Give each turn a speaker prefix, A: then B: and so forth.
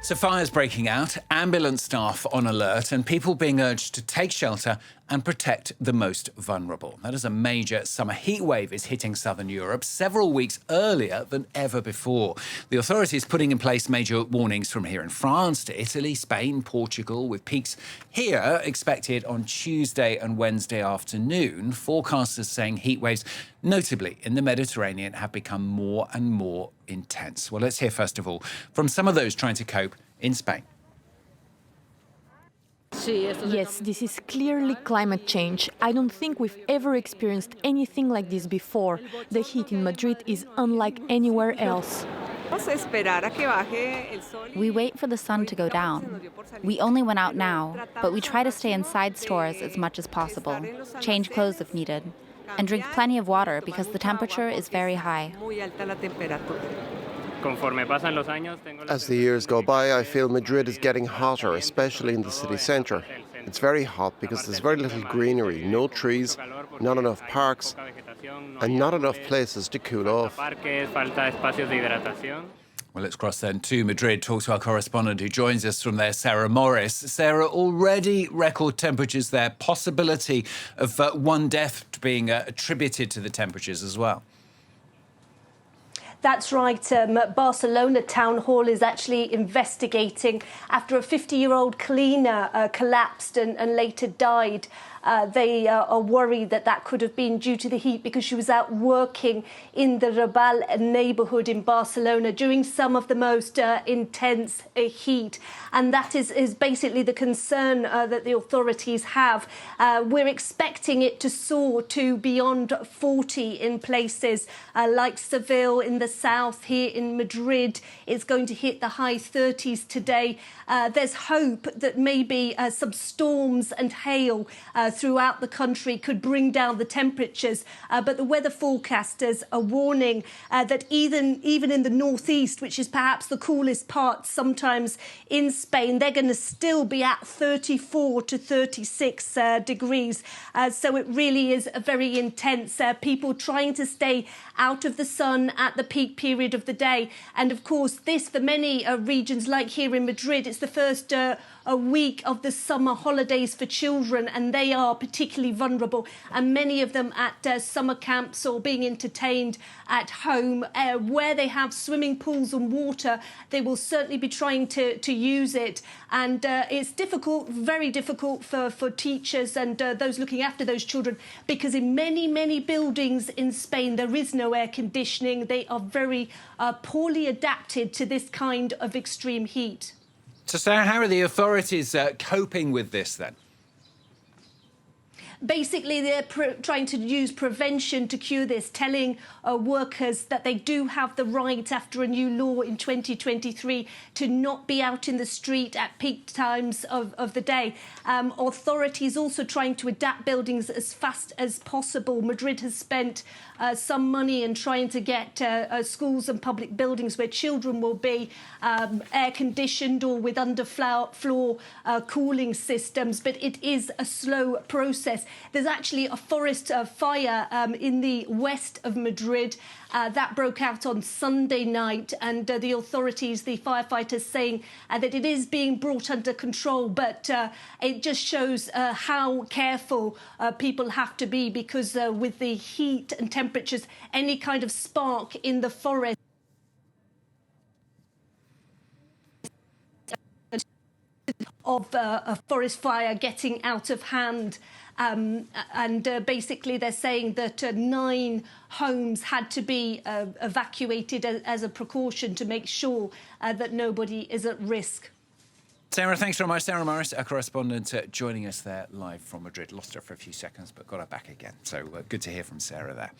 A: So fires breaking out, ambulance staff on alert, and people being urged to take shelter and protect the most vulnerable. That is a major summer heat wave is hitting southern Europe several weeks earlier than ever before. The authorities putting in place major warnings from here in France to Italy, Spain, Portugal, with peaks here expected on Tuesday and Wednesday afternoon. Forecasters saying heat waves, notably in the Mediterranean, have become more and more intense. Well, let's hear first of all from some of those trying to cope in Spain.
B: Yes, this is clearly climate change. I don't think we've ever experienced anything like this before. The heat in Madrid is unlike anywhere else.
C: We wait for the sun to go down. We only went out now, but we try to stay inside stores as much as possible, change clothes if needed, and drink plenty of water because the temperature is very high.
D: As the years go by, I feel Madrid is getting hotter, especially in the city centre. It's very hot because there's very little greenery, no trees, not enough parks, and not enough places to cool off.
A: Well, let's cross then to Madrid, talk to our correspondent who joins us from there, Sarah Morris. Sarah, already record temperatures there, possibility of one death being attributed to the temperatures as well.
E: That's right. Barcelona Town Hall is actually investigating after a 50-year-old cleaner collapsed and later died. They are worried that that could have been due to the heat because she was out working in the Raval neighbourhood in Barcelona during some of the most intense heat. And that is basically the concern that the authorities have. We're expecting it to soar to beyond 40 in places like Seville in the south. Here in Madrid, it's going to hit the high 30s today. There's hope that maybe some storms and hail throughout the country could bring down the temperatures. But the weather forecasters are warning that even in the northeast, which is perhaps the coolest part sometimes in Spain, they're going to still be at 34 to 36 degrees. So it really is very intense. People trying to stay out of the sun at the peak period of the day. And of course, this for many regions like here in Madrid, it's the first a week of the summer holidays for children, and they are particularly vulnerable, and many of them at summer camps or being entertained at home where they have swimming pools and water. They will certainly be trying to use it, and it's difficult, very difficult for teachers and those looking after those children, because in many buildings in Spain there is no air conditioning. They are very poorly adapted to this kind of extreme heat.
A: So, Sarah, how are the authorities coping with this then?
E: Basically, they're trying to use prevention to cure this, telling workers that they do have the right, after a new law in 2023, to not be out in the street at peak times of the day. Authorities also trying to adapt buildings as fast as possible. Madrid has spent some money in trying to get schools and public buildings where children will be air-conditioned or with underfloor cooling systems, but it is a slow process. There's actually a forest fire in the west of Madrid that broke out on Sunday night, and the authorities, the firefighters, saying that it is being brought under control, but it just shows how careful people have to be, because with the heat and temperatures, any kind of spark in the forest of a forest fire getting out of hand. Basically they're saying that 9 homes had to be evacuated as a precaution to make sure that nobody is at risk.
A: Sarah, thanks very much. Sarah Morris, our correspondent, joining us there live from Madrid. Lost her for a few seconds, but got her back again. So good to hear from Sarah there.